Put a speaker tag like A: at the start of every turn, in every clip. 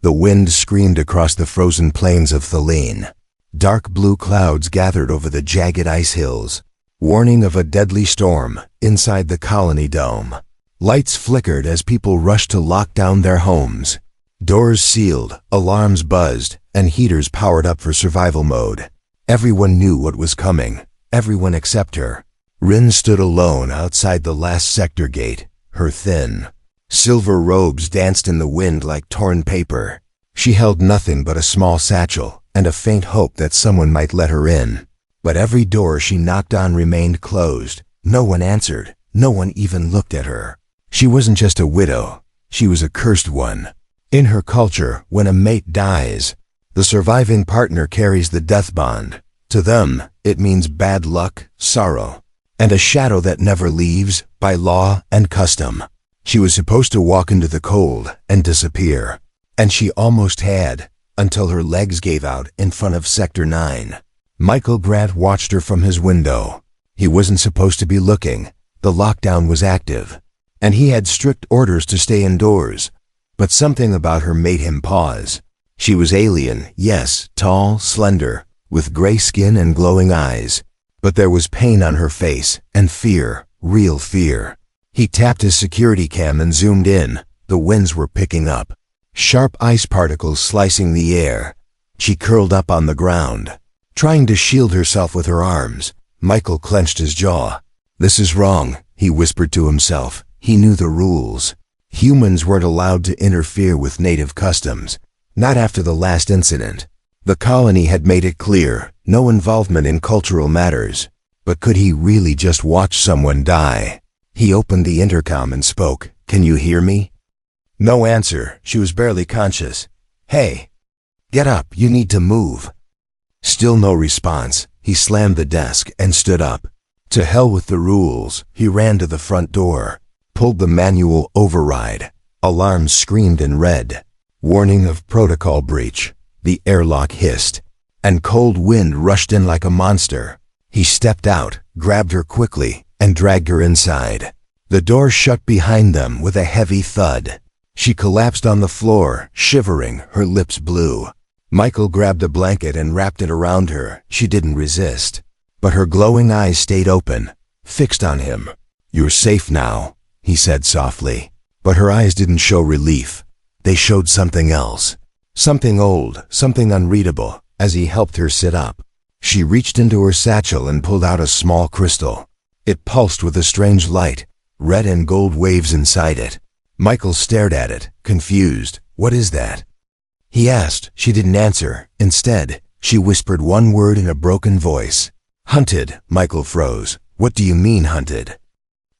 A: The wind screamed across the frozen plains of Thelene. Dark blue clouds gathered over the jagged ice hills, warning of a deadly storm inside the colony dome. Lights flickered as people rushed to lock down their homes. Doors sealed, alarms buzzed, and heaters powered up for survival mode. Everyone knew what was coming, everyone except her. Rin stood alone outside the last sector gate, her thin, silver robes danced in the wind like torn paper. She held nothing but a small satchel and a faint hope that someone might let her in. But every door she knocked on remained closed. No one answered. No one even looked at her. She wasn't just a widow. She was a cursed one. In her culture, when a mate dies, the surviving partner carries the death bond. To them, it means bad luck, sorrow, and a shadow that never leaves, by law and custom. She was supposed to walk into the cold and disappear. And she almost had, until her legs gave out in front of Sector 9. Michael Grant watched her from his window. He wasn't supposed to be looking. The lockdown was active, and he had strict orders to stay indoors. But something about her made him pause. She was alien, yes, tall, slender, with gray skin and glowing eyes. But there was pain on her face, and fear, real fear. He tapped his security cam and zoomed in. The winds were picking up. Sharp ice particles slicing the air. She curled up on the ground, trying to shield herself with her arms. Michael clenched his jaw. "This is wrong," he whispered to himself. He knew the rules. Humans weren't allowed to interfere with native customs, not after the last incident. The colony had made it clear, no involvement in cultural matters. But could he really just watch someone die? He opened the intercom and spoke. "Can you hear me?" No answer. She was barely conscious. "Hey, get up, you need to move." Still no response. He slammed the desk and stood up. To hell with the rules. He ran to the front door, pulled the manual override. Alarms screamed in red. Warning of protocol breach. The airlock hissed, and cold wind rushed in like a monster. He stepped out, grabbed her quickly, and dragged her inside. The door shut behind them with a heavy thud. She collapsed on the floor, shivering, her lips blue. Michael grabbed a blanket and wrapped it around her. She didn't resist. But her glowing eyes stayed open, fixed on him. "You're safe now," he said softly. But her eyes didn't show relief. They showed something else. Something old, something unreadable, as he helped her sit up. She reached into her satchel and pulled out a small crystal. It pulsed with a strange light, red and gold waves inside it. Michael stared at it, confused. "What is that?" he asked. She didn't answer. Instead, she whispered one word in a broken voice. "Hunted." Michael froze. "What do you mean, hunted?"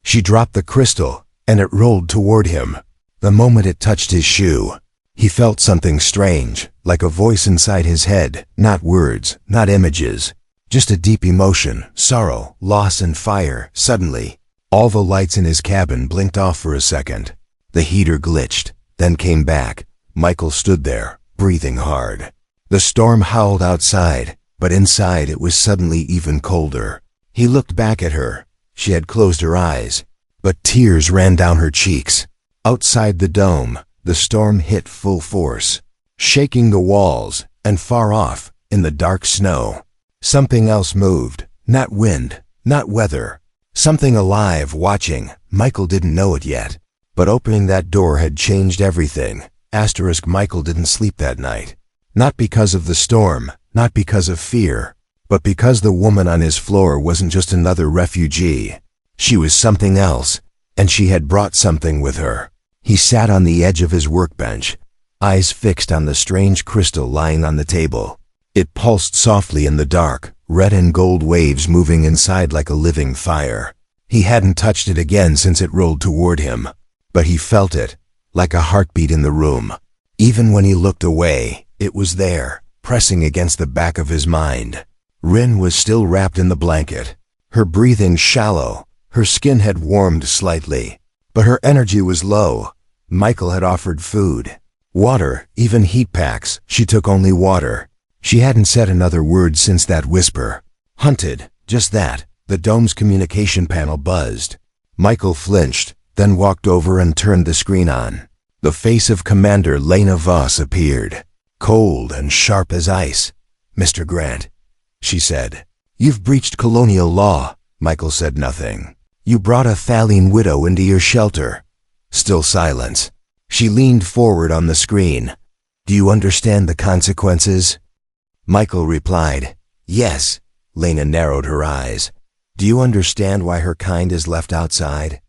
A: She dropped the crystal, and it rolled toward him. The moment it touched his shoe, he felt something strange, like a voice inside his head. Not words, not images, just a deep emotion, sorrow, loss, and fire. Suddenly, all the lights in his cabin blinked off for a second. The heater glitched, then came back. Michael stood there, breathing hard. The storm howled outside, but inside it was suddenly even colder. He looked back at her. She had closed her eyes, but tears ran down her cheeks. Outside the dome, the storm hit full force, shaking the walls, and far off, in the dark snow, something else moved. Not wind, not weather. Something alive, watching. Michael didn't know it yet. But opening that door had changed everything. Michael didn't sleep that night. Not because of the storm, not because of fear, but because the woman on his floor wasn't just another refugee. She was something else, and she had brought something with her. He sat on the edge of his workbench, eyes fixed on the strange crystal lying on the table. It pulsed softly in the dark, red and gold waves moving inside like a living fire. He hadn't touched it again since it rolled toward him. But he felt it, like a heartbeat in the room. Even when he looked away, it was there, pressing against the back of his mind. Rin was still wrapped in the blanket, her breathing shallow. Her skin had warmed slightly, but her energy was low. Michael had offered food, water, even heat packs. She took only water. She hadn't said another word since that whisper. Hunted, just that. The dome's communication panel buzzed. Michael flinched, then walked over and turned the screen on. The face of Commander Lena Voss appeared, cold and sharp as ice. "Mr. Grant," she said. "You've breached colonial law." Michael said nothing. "You brought a Thaline widow into your shelter." Still silence. She leaned forward on the screen. "Do you understand the consequences?" Michael replied, "Yes." Lena narrowed her eyes. "Do you understand why her kind is left outside?"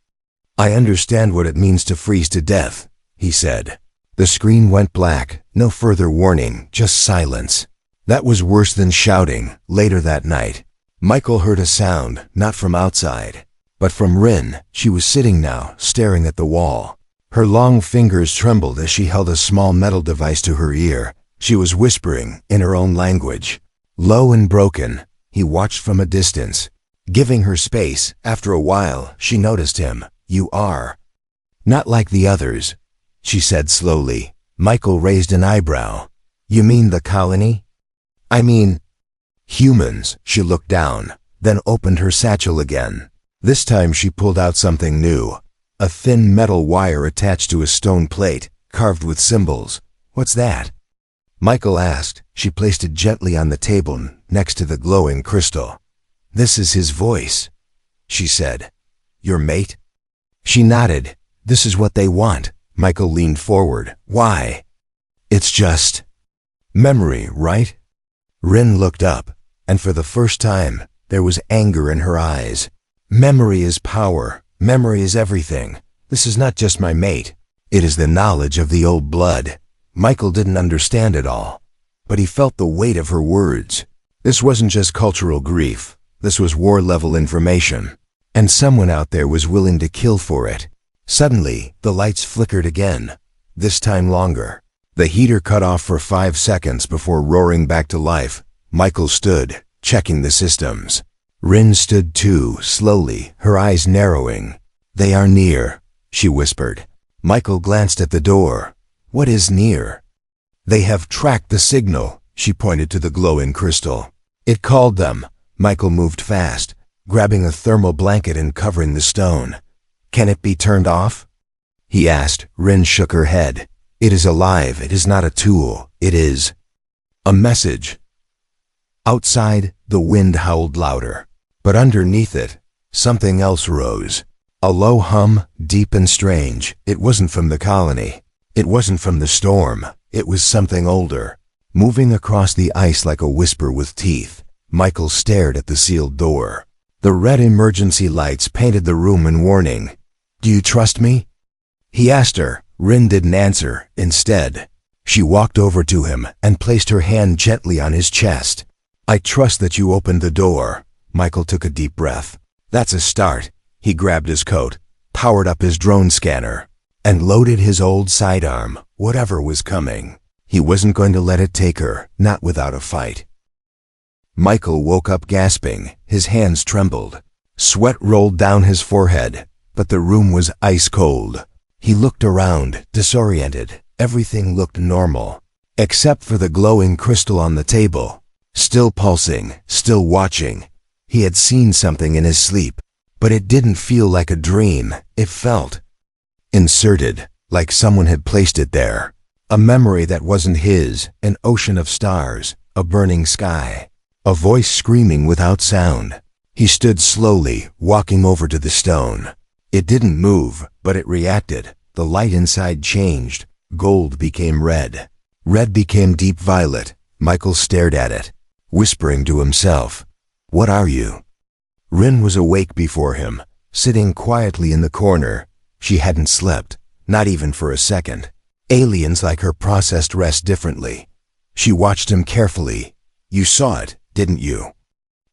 A: "I understand what it means to freeze to death," he said. The screen went black, no further warning, just silence. That was worse than shouting. Later that night, Michael heard a sound, not from outside, but from Rin. She was sitting now, staring at the wall. Her long fingers trembled as she held a small metal device to her ear. She was whispering, in her own language. Low and broken, he watched from a distance. Giving her space, after a while, she noticed him. "You are not like the others," she said slowly. Michael raised an eyebrow. "You mean the colony?" "I mean humans." She looked down, then opened her satchel again. This time she pulled out something new. A thin metal wire attached to a stone plate, carved with symbols. "What's that?" Michael asked. She placed it gently on the table next to the glowing crystal. "This is his voice," she said. "Your mate?" She nodded. "This is what they want." Michael leaned forward. "Why?" "It's just memory, right?" Rin looked up, and for the first time, there was anger in her eyes. "Memory is power. Memory is everything. This is not just my mate. It is the knowledge of the old blood." Michael didn't understand it all, but he felt the weight of her words. This wasn't just cultural grief. This was war-level information, and someone out there was willing to kill for it. Suddenly, the lights flickered again, this time longer. The heater cut off for 5 seconds before roaring back to life. Michael stood, checking the systems. Rin stood too, slowly, her eyes narrowing. "They are near," she whispered. Michael glanced at the door. "What is near?" "They have tracked the signal," she pointed to the glowing crystal. "It called them." Michael moved fast, grabbing a thermal blanket and covering the stone. "Can it be turned off?" he asked. Rin shook her head. "It is alive. It is not a tool. It is a message." Outside, the wind howled louder, but underneath it, something else rose. A low hum, deep and strange. It wasn't from the colony. It wasn't from the storm. It was something older, moving across the ice like a whisper with teeth. Michael stared at the sealed door. The red emergency lights painted the room in warning. "Do you trust me?" he asked her. Rin didn't answer. Instead, she walked over to him and placed her hand gently on his chest. "I trust that you opened the door." Michael took a deep breath. "That's a start." He grabbed his coat, powered up his drone scanner, and loaded his old sidearm. Whatever was coming, he wasn't going to let it take her, not without a fight. Michael woke up gasping. His hands trembled. Sweat rolled down his forehead, but the room was ice cold. He looked around, disoriented. Everything looked normal, except for the glowing crystal on the table. Still pulsing, still watching. He had seen something in his sleep, but it didn't feel like a dream. It felt inserted, like someone had placed it there. A memory that wasn't his, an ocean of stars, a burning sky, a voice screaming without sound. He stood slowly, walking over to the stone. It didn't move, but it reacted. The light inside changed. Gold became red. Red became deep violet. Michael stared at it, whispering to himself, "What are you?" Rin was awake before him, sitting quietly in the corner. She hadn't slept, not even for a second. Aliens like her processed rest differently. She watched him carefully. "You saw it, didn't you?"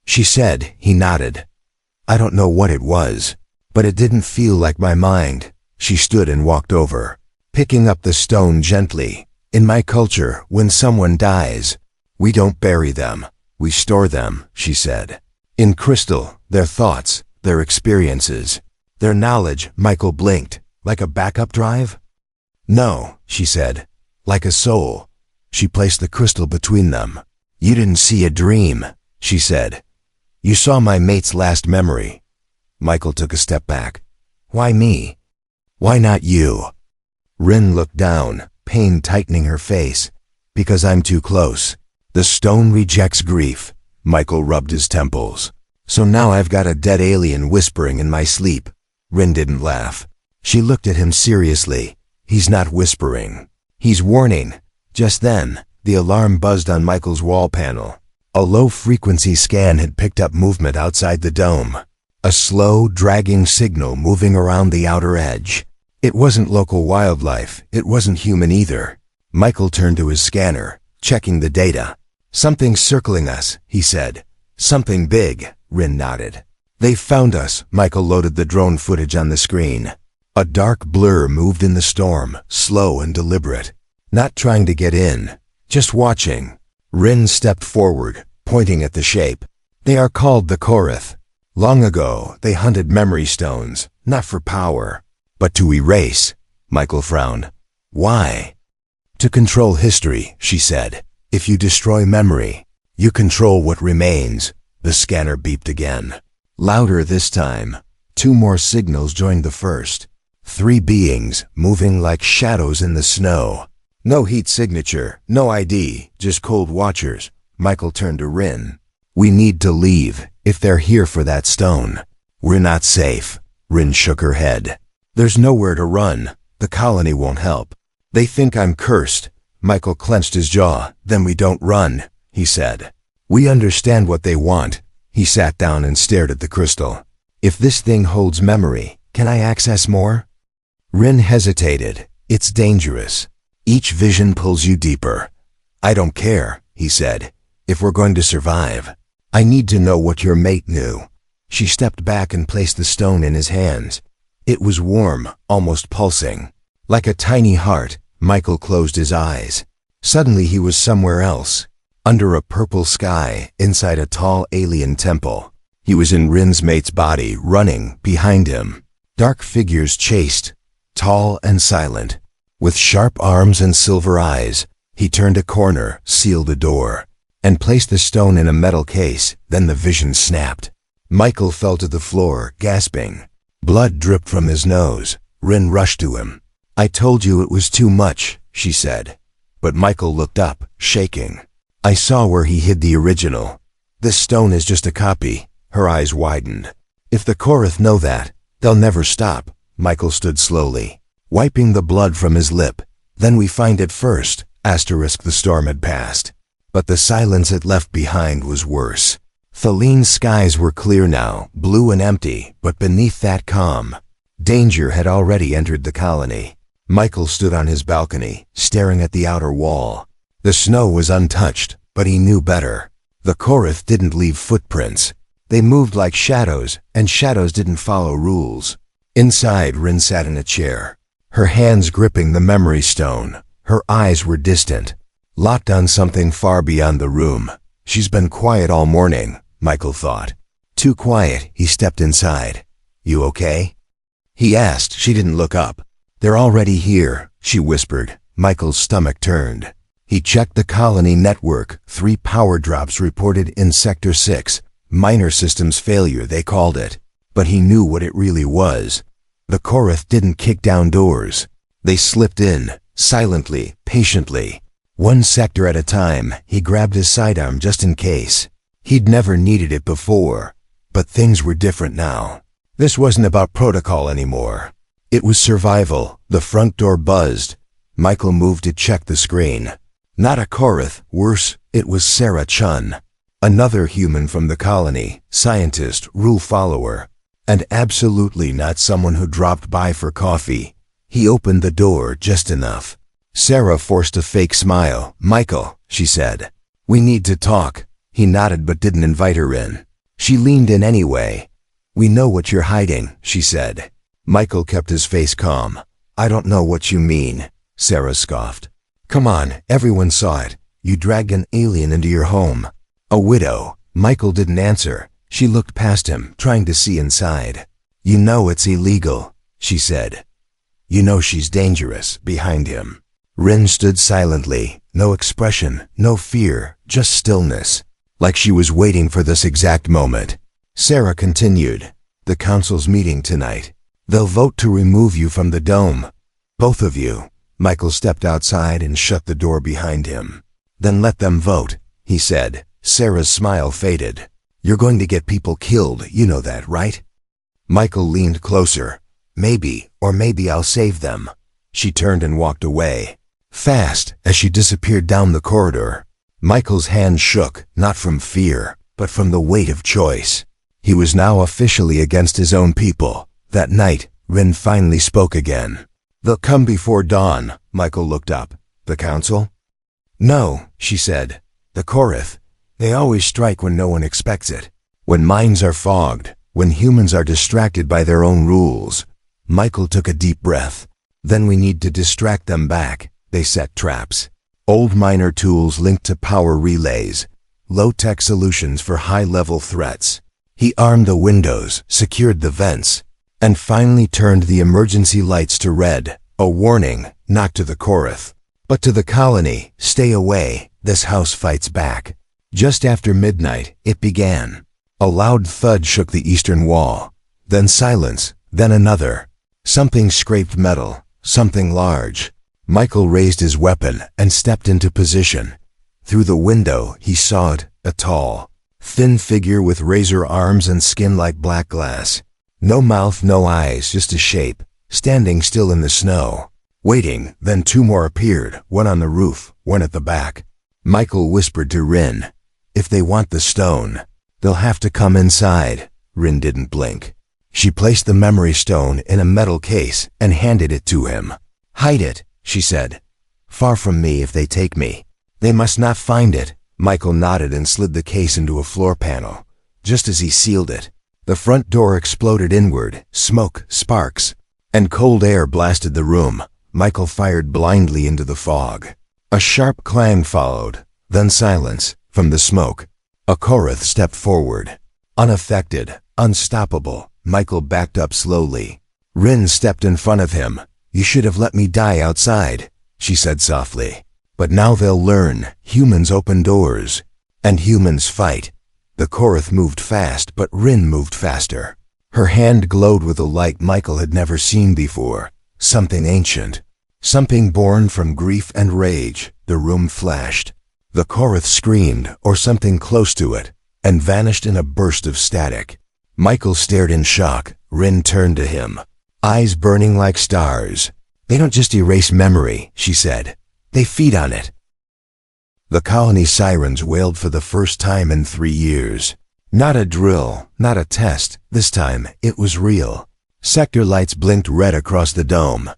A: she said. He nodded. "I don't know what it was, but it didn't feel like my mind." She stood and walked over, picking up the stone gently. "In my culture, when someone dies, we don't bury them. We store them," she said. "In crystal, their thoughts, their experiences, their knowledge." Michael blinked. "Like a backup drive?" "No," she said. "Like a soul." She placed the crystal between them. "You didn't see a dream," she said. "You saw my mate's last memory." Michael took a step back. "Why me? Why not you?" Rin looked down, pain tightening her face. Because I'm too close. The stone rejects grief. Michael rubbed his temples. So now I've got a dead alien whispering in my sleep. Rin didn't laugh. She looked at him seriously. He's not whispering. He's warning. Just then, the alarm buzzed on Michael's wall panel. A low-frequency scan had picked up movement outside the dome. A slow, dragging signal moving around the outer edge. It wasn't local wildlife. It wasn't human either. Michael turned to his scanner, checking the data. Something's circling us, he said. Something big, Rin nodded. They've found us. Michael loaded the drone footage on the screen. A dark blur moved in the storm, slow and deliberate. Not trying to get in, just watching. Rin stepped forward, pointing at the shape. They are called the Korath. Long ago, they hunted memory stones, not for power, but to erase. Michael frowned. Why? To control history, she said. If you destroy memory, you control what remains. The scanner beeped again. Louder this time. 2 more signals joined the first. 3 beings, moving like shadows in the snow. No heat signature, no ID, just cold watchers. Michael turned to Rin. We need to leave, if they're here for that stone. We're not safe. Rin shook her head. There's nowhere to run. The colony won't help. They think I'm cursed. Michael clenched his jaw. Then we don't run, he said. We understand what they want. He sat down and stared at the crystal. If this thing holds memory, can I access more? Rin hesitated. It's dangerous. Each vision pulls you deeper. I don't care, he said. If we're going to survive, I need to know what your mate knew. She stepped back and placed the stone in his hands. It was warm, almost pulsing. Like a tiny heart, Michael closed his eyes. Suddenly he was somewhere else. Under a purple sky, inside a tall alien temple. He was in Rin's mate's body, running behind him. Dark figures chased, tall and silent. With sharp arms and silver eyes, he turned a corner, sealed a door, and placed the stone in a metal case. Then the vision snapped. Michael fell to the floor, gasping. Blood dripped from his nose. Rin rushed to him. I told you it was too much, she said. But Michael looked up, shaking. I saw where he hid the original. This stone is just a copy. Her eyes widened. If the Korath know that, they'll never stop. Michael stood slowly, wiping the blood from his lip. Then we find it first. The storm had passed. But the silence it left behind was worse. Thaline's skies were clear now, blue and empty, but beneath that calm, danger had already entered the colony. Michael stood on his balcony, staring at the outer wall. The snow was untouched, but he knew better. The Korath didn't leave footprints. They moved like shadows, and shadows didn't follow rules. Inside, Rin sat in a chair, her hands gripping the memory stone. Her eyes were distant, locked on something far beyond the room. She's been quiet all morning, Michael thought. Too quiet, he stepped inside. You okay? He asked. She didn't look up. They're already here, she whispered. Michael's stomach turned. He checked the colony network. 3 power drops reported in Sector 6. Minor systems failure, they called it. But he knew what it really was. The Korath didn't kick down doors. They slipped in, silently, patiently. 1 sector at a time. He grabbed his sidearm just in case. He'd never needed it before. But things were different now. This wasn't about protocol anymore. It was survival. The front door buzzed. Michael moved to check the screen. Not a Korath. Worse, it was Sarah Chun. Another human from the colony, scientist, rule follower. And absolutely not someone who dropped by for coffee. He opened the door just enough. Sarah forced a fake smile. Michael, she said. We need to talk. He nodded but didn't invite her in. She leaned in anyway. We know what you're hiding, she said. Michael kept his face calm. I don't know what you mean, Sarah scoffed. Come on, everyone saw it. You dragged an alien into your home. A widow. Michael didn't answer. She looked past him, trying to see inside. You know it's illegal, she said. You know she's dangerous, behind him. Rin stood silently, no expression, no fear, just stillness, like she was waiting for this exact moment. Sarah continued. The council's meeting tonight. They'll vote to remove you from the dome. Both of you. Michael stepped outside and shut the door behind him. Then let them vote, he said. Sarah's smile faded. You're going to get people killed, you know that, right? Michael leaned closer. Maybe, or maybe I'll save them. She turned and walked away. Fast, as she disappeared down the corridor. Michael's hand shook, not from fear, but from the weight of choice. He was now officially against his own people. That night, Rin finally spoke again. They'll come before dawn. Michael looked up. The council? No, she said. The Korath. They always strike when no one expects it. When minds are fogged, when humans are distracted by their own rules. Michael took a deep breath. Then we need to distract them back. They set traps. Old miner tools linked to power relays. Low-tech solutions for high-level threats. He armed the windows, secured the vents, and finally turned the emergency lights to red. A warning, not to the Korath, but to the colony. Stay away. This house fights back. Just after midnight, it began. A loud thud shook the eastern wall. Then silence, then another. Something scraped metal, something large. Michael raised his weapon and stepped into position. Through the window, he saw it, a tall, thin figure with razor arms and skin like black glass. No mouth, no eyes, just a shape, standing still in the snow. Waiting, then two more appeared, one on the roof, one at the back. Michael whispered to Rin, if they want the stone, they'll have to come inside. Rin didn't blink. She placed the memory stone in a metal case and handed it to him. Hide it, she said. Far from me if they take me. They must not find it. Michael nodded and slid the case into a floor panel. Just as he sealed it, the front door exploded inward, smoke, sparks, and cold air blasted the room. Michael fired blindly into the fog. A sharp clang followed, then silence. From the smoke, a Korath stepped forward. Unaffected, unstoppable, Michael backed up slowly. Rin stepped in front of him. You should have let me die outside, she said softly. But now they'll learn. Humans open doors, and humans fight. The Korath moved fast, but Rin moved faster. Her hand glowed with a light Michael had never seen before. Something ancient. Something born from grief and rage. The room flashed. The Korath screamed, or something close to it, and vanished in a burst of static. Michael stared in shock. Rin turned to him, eyes burning like stars. They don't just erase memory, she said. They feed on it. The colony sirens wailed for the first time in 3 years. Not a drill, not a test. This time, it was real. Sector lights blinked red across the dome.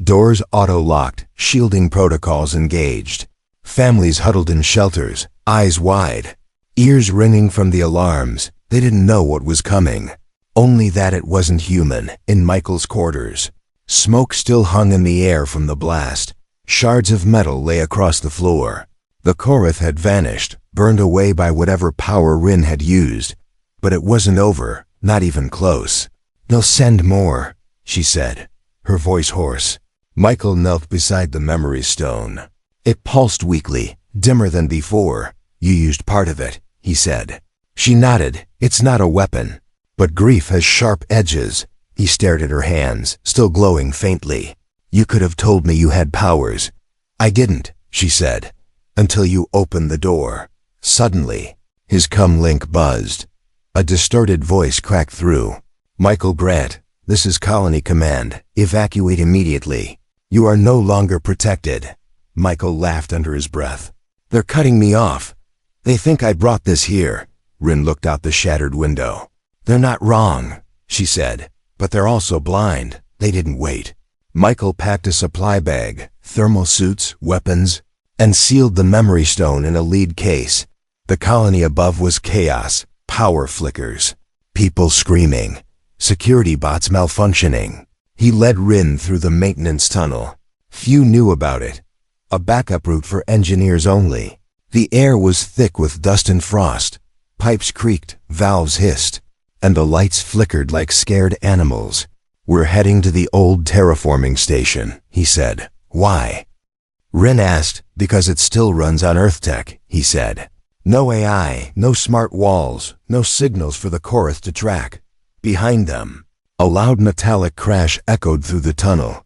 A: Doors auto-locked, shielding protocols engaged. Families huddled in shelters, eyes wide, ears ringing from the alarms. They didn't know what was coming, only that it wasn't human. In Michael's quarters, smoke still hung in the air from the blast. Shards of metal lay across the floor. The Korath had vanished, burned away by whatever power Rin had used. But it wasn't over, not even close. They'll send more, she said, her voice hoarse. Michael knelt beside the memory stone. It pulsed weakly, dimmer than before. You used part of it, he said. She nodded. It's not a weapon, but grief has sharp edges. He stared at her hands, still glowing faintly. You could have told me you had powers. I didn't, she said, until you opened the door. Suddenly, his comlink buzzed. A distorted voice cracked through. Michael Grant, this is Colony Command. Evacuate immediately. You are no longer protected. Michael laughed under his breath. They're cutting me off. They think I brought this here. Rin looked out the shattered window. They're not wrong, she said, but they're also blind. They didn't wait. Michael packed a supply bag, thermal suits, weapons, and sealed the memory stone in a lead case. The colony above was chaos, power flickers, people screaming, security bots malfunctioning. He led Rin through the maintenance tunnel. Few knew about it. A backup route for engineers only. The air was thick with dust and frost. Pipes creaked, valves hissed, and the lights flickered like scared animals. We're heading to the old terraforming station, he said. Why? Rin asked. Because it still runs on Earth tech, he said. No AI, no smart walls, no signals for the Korath to track. Behind them, a loud metallic crash echoed through the tunnel.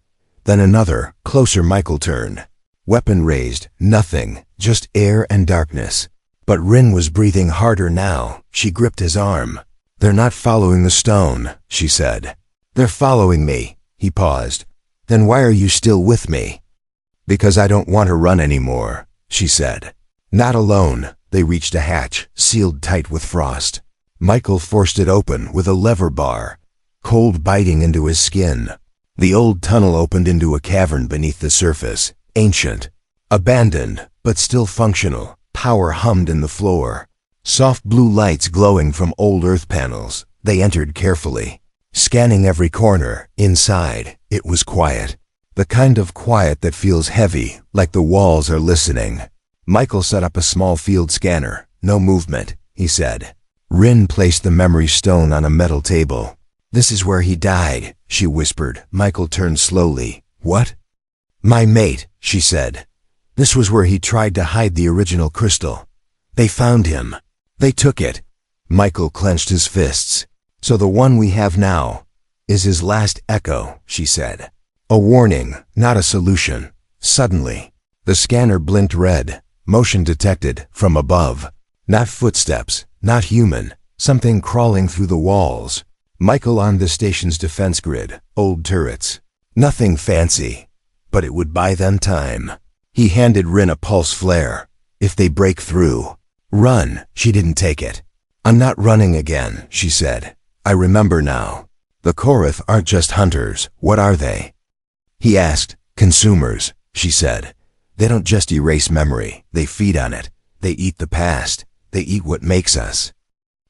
A: Then another, closer. Michael turned. Weapon raised, nothing, just air and darkness. But Rin was breathing harder now. She gripped his arm. "They're not following the stone," she said. "They're following me." He paused. "Then why are you still with me?" "Because I don't want to run anymore," she said. Not alone. They reached a hatch, sealed tight with frost. Michael forced it open with a lever bar, cold biting into his skin. The old tunnel opened into a cavern beneath the surface, ancient, abandoned, but still functional. Power hummed in the floor. Soft blue lights glowing from old earth panels. They entered carefully, scanning every corner. Inside, it was quiet. The kind of quiet that feels heavy, like the walls are listening. Michael set up a small field scanner. "No movement," he said. Rin placed the memory stone on a metal table. "This is where he died," she whispered. Michael turned slowly. "What?" "My mate," she said. "This was where he tried to hide the original crystal. They found him. They took it." Michael clenched his fists. "So the one we have now is his last echo," she said. A warning, not a solution. Suddenly, the scanner blinked red. Motion detected from above. Not footsteps, not human, something crawling through the walls. Michael on the station's defense grid, old turrets. Nothing fancy, but it would buy them time. He handed Rin a pulse flare. "If they break through, run." She didn't take it. "I'm not running again," she said. "I remember now. The Korath aren't just hunters. What are they?" He asked. "Consumers," she said. "They don't just erase memory. They feed on it. They eat the past. They eat what makes us."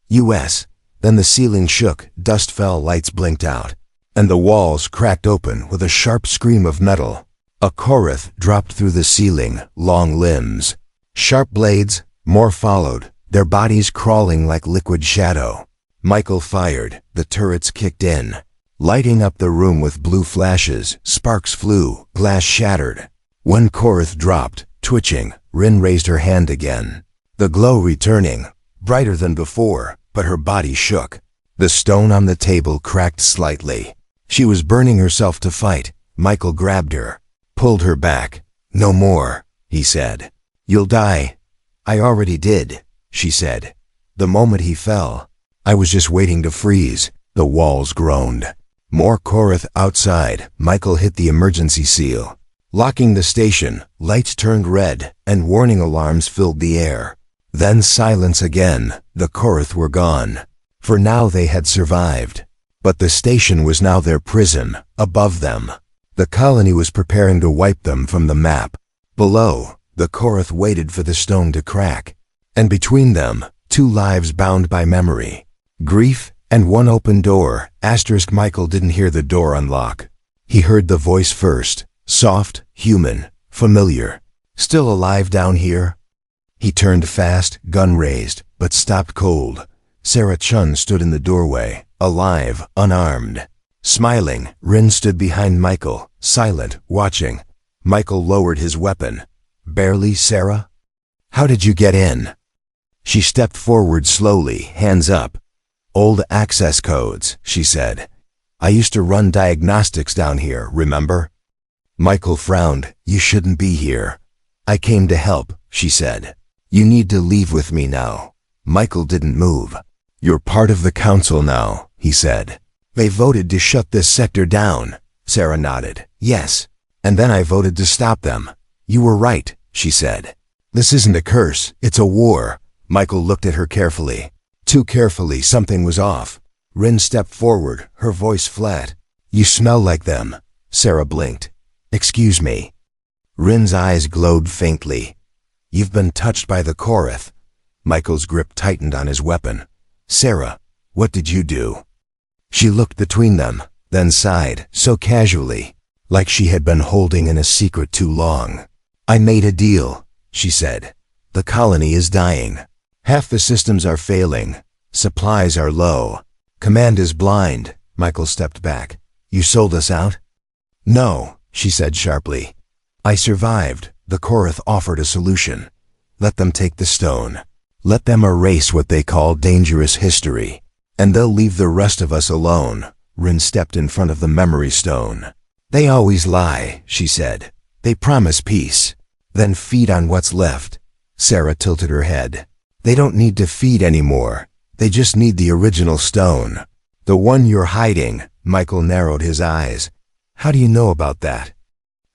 A: U.S. Then the ceiling shook, dust fell, lights blinked out, and the walls cracked open with a sharp scream of metal. A Korath dropped through the ceiling, long limbs, sharp blades. More followed, their bodies crawling like liquid shadow. Michael fired. The turrets kicked in, lighting up the room with blue flashes. Sparks flew, glass shattered. One Korath dropped, twitching. Rin raised her hand again, the glow returning, brighter than before, but her body shook. The stone on the table cracked slightly. She was burning herself to fight. Michael grabbed her, pulled her back. "No more," he said. "You'll die." "I already did," she said. The moment he fell, "I was just waiting to freeze." The walls groaned. More Korath outside. Michael hit the emergency seal, locking the station. Lights turned red, and warning alarms filled the air. Then silence again. The Korath were gone. For now they had survived. But the station was now their prison, above them. The colony was preparing to wipe them from the map. Below, the Korath waited for the stone to crack. And between them, two lives bound by memory. Grief and one open door. Asterisk. Michael didn't hear the door unlock. He heard the voice first. Soft, human, familiar. "Still alive down here?" He turned fast, gun raised, but stopped cold. Sarah Chun stood in the doorway, alive, unarmed, smiling. Rin stood behind Michael, silent, watching. Michael lowered his weapon. "Barely, Sarah? How did you get in?" She stepped forward slowly, hands up. "Old access codes," she said. "I used to run diagnostics down here, remember?" Michael frowned. "You shouldn't be here." "I came to help," she said. "You need to leave with me now." Michael didn't move. "You're part of the council now," he said. "They voted to shut this sector down." Sarah nodded. "Yes. And then I voted to stop them." "You were right," she said. "This isn't a curse, it's a war." Michael looked at her carefully. Too carefully. Something was off. Rin stepped forward, her voice flat. "You smell like them." Sarah blinked. "Excuse me." Rin's eyes glowed faintly. "You've been touched by the Korath." Michael's grip tightened on his weapon. "Sarah, what did you do?" She looked between them, then sighed, so casually, like she had been holding in a secret too long. "I made a deal," she said. "The colony is dying. Half the systems are failing. Supplies are low. Command is blind." Michael stepped back. "You sold us out?" "No," she said sharply. "I survived." The Korath offered a solution. "Let them take the stone. Let them erase what they call dangerous history, and they'll leave the rest of us alone." Rin stepped in front of the memory stone. They always lie, she said. They promise peace, then feed on what's left. Sarah tilted her head. They don't need to feed anymore. They just need the original stone. The one you're hiding. Michael narrowed his eyes. How do you know about that?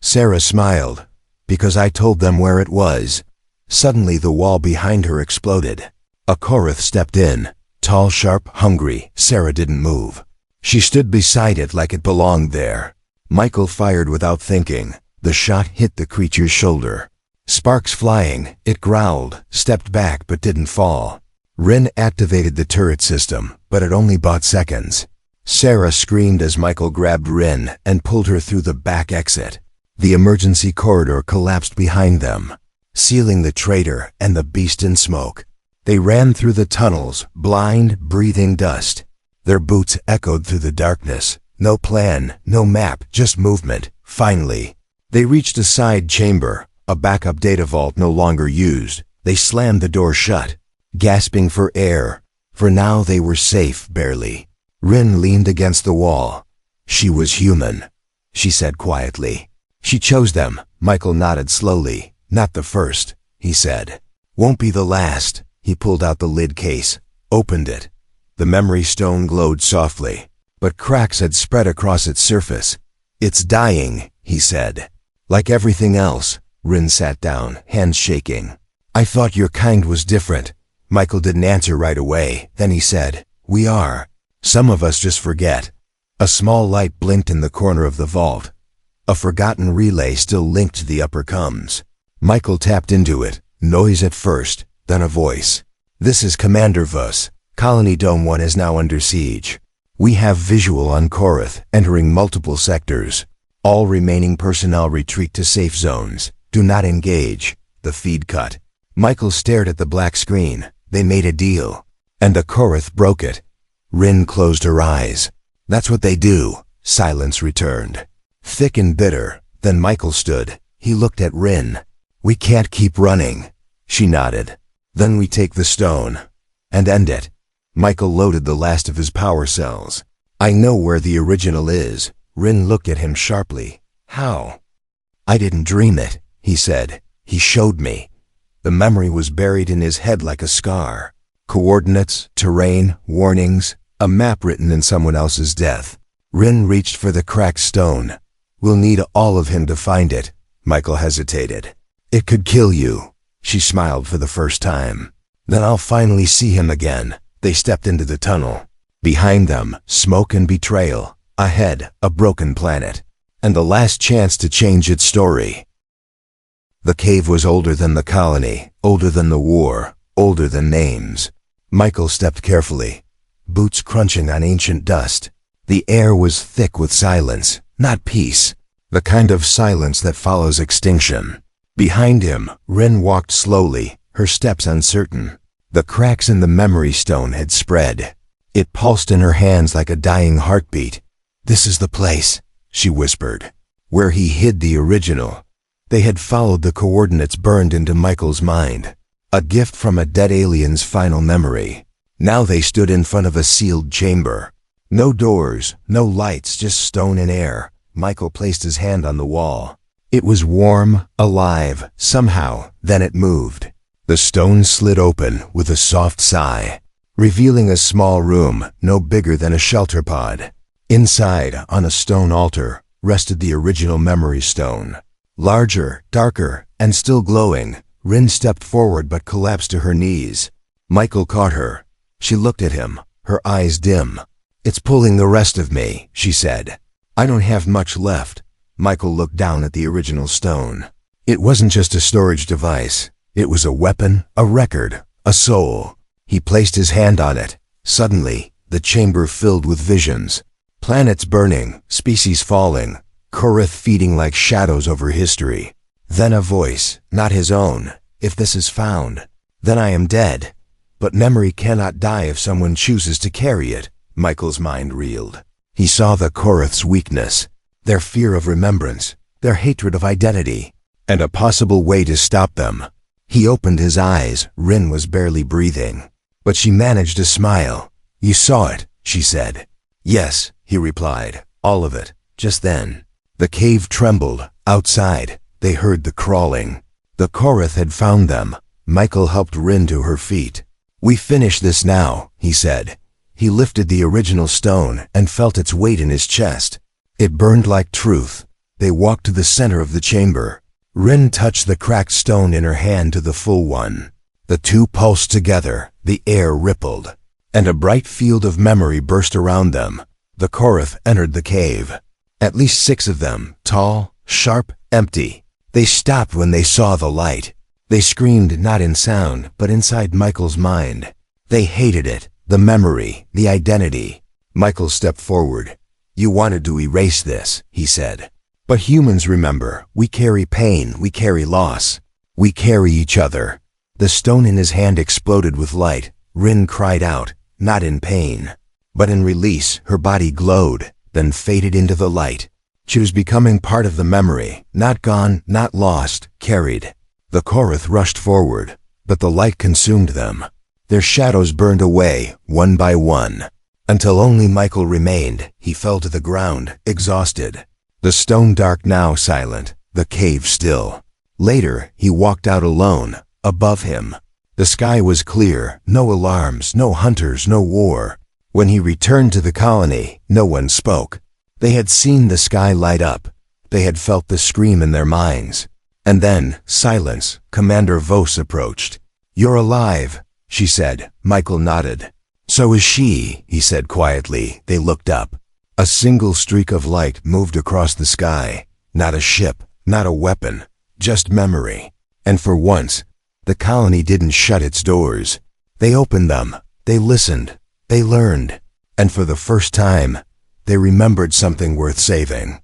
A: Sarah smiled. Because I told them where it was. Suddenly the wall behind her exploded. A Korath stepped in. Tall, sharp, hungry. Sarah didn't move. She stood beside it like it belonged there. Michael fired without thinking. The shot hit the creature's shoulder. Sparks flying, it growled, stepped back but didn't fall. Rin activated the turret system, but it only bought seconds. Sarah screamed as Michael grabbed Rin and pulled her through the back exit. The emergency corridor collapsed behind them, sealing the traitor and the beast in smoke. They ran through the tunnels, blind, breathing dust. Their boots echoed through the darkness. No plan, no map, just movement. Finally, they reached a side chamber, a backup data vault no longer used. They slammed the door shut, gasping for air. For now they were safe, barely. Rin leaned against the wall. She was human, she said quietly. She chose them. Michael nodded slowly. Not the first, he said. Won't be the last. He pulled out the lid case, opened it. The memory stone glowed softly, but cracks had spread across its surface. It's dying, he said. Like everything else. Rin sat down, hands shaking. I thought your kind was different. Michael didn't answer right away. Then he said, we are. Some of us just forget. A small light blinked in the corner of the vault. A forgotten relay still linked to the upper coms. Michael tapped into it. Noise at first, then a voice. This is Commander Vus. Colony Dome 1 is now under siege. We have visual on Korath, entering multiple sectors. All remaining personnel retreat to safe zones. Do not engage. The feed cut. Michael stared at the black screen. They made a deal. And the Korath broke it. Rin closed her eyes. That's what they do. Silence returned. Thick and bitter. Then Michael stood. He looked at Rin. We can't keep running. She nodded. Then we take the stone. And end it. Michael loaded the last of his power cells. I know where the original is. Rin looked at him sharply. How? I didn't dream it, he said. He showed me. The memory was buried in his head like a scar. Coordinates, terrain, warnings, a map written in someone else's death. Rin reached for the cracked stone. We'll need all of him to find it. Michael hesitated. It could kill you. She smiled for the first time. Then I'll finally see him again. They stepped into the tunnel. Behind them, smoke and betrayal. Ahead, a broken planet. And the last chance to change its story. The cave was older than the colony, older than the war, older than names. Michael stepped carefully, boots crunching on ancient dust. The air was thick with silence, not peace. The kind of silence that follows extinction. Behind him, Rin walked slowly, her steps uncertain. The cracks in the memory stone had spread. It pulsed in her hands like a dying heartbeat. This is the place, she whispered, where he hid the original. They had followed the coordinates burned into Michael's mind. A gift from a dead alien's final memory. Now they stood in front of a sealed chamber. No doors, no lights, just stone and air. Michael placed his hand on the wall. It was warm, alive, somehow. Then it moved. The stone slid open with a soft sigh, revealing a small room no bigger than a shelter pod. Inside, on a stone altar, rested the original memory stone. Larger, darker, and still glowing. Rin stepped forward but collapsed to her knees. Michael caught her. She looked at him, her eyes dim. It's pulling the rest of me, she said. I don't have much left. Michael looked down at the original stone. It wasn't just a storage device. It was a weapon, a record, a soul. He placed his hand on it. Suddenly, the chamber filled with visions. Planets burning, species falling, Korath feeding like shadows over history. Then a voice, not his own. If this is found, then I am dead. But memory cannot die if someone chooses to carry it. Michael's mind reeled. He saw the Korath's weakness, their fear of remembrance, their hatred of identity, and a possible way to stop them. He opened his eyes. Rin was barely breathing, but she managed to smile. You saw it, she said. Yes, he replied. All of it. Just then. The cave trembled. Outside, they heard the crawling. The Korath had found them. Michael helped Rin to her feet. "We finish this now," he said. He lifted the original stone and felt its weight in his chest. It burned like truth. They walked to the center of the chamber. Rin touched the cracked stone in her hand to the full one. The two pulsed together, the air rippled, and a bright field of memory burst around them. The Korath entered the cave. At least 6 of them, tall, sharp, empty. They stopped when they saw the light. They screamed not in sound, but inside Michael's mind. They hated it, the memory, the identity. Michael stepped forward. "You wanted to erase this," he said. "But humans remember. We carry pain, we carry loss. We carry each other." The stone in his hand exploded with light. Rin cried out, not in pain, but in release. Her body glowed, then faded into the light. She was becoming part of the memory, not gone, not lost, carried. The Korath rushed forward, but the light consumed them. Their shadows burned away, one by one, until only Michael remained. He fell to the ground, exhausted. The stone dark now, silent, the cave still. Later, he walked out alone. Above him, the sky was clear, no alarms, no hunters, no war. When he returned to the colony, no one spoke. They had seen the sky light up. They had felt the scream in their minds. And then, silence. Commander Vos approached. "You're alive," she said. Michael nodded. "So is she," he said quietly. They looked up. A single streak of light moved across the sky. Not a ship, not a weapon, just memory. And for once, the colony didn't shut its doors. They opened them. They listened. They learned. And for the first time, they remembered something worth saving.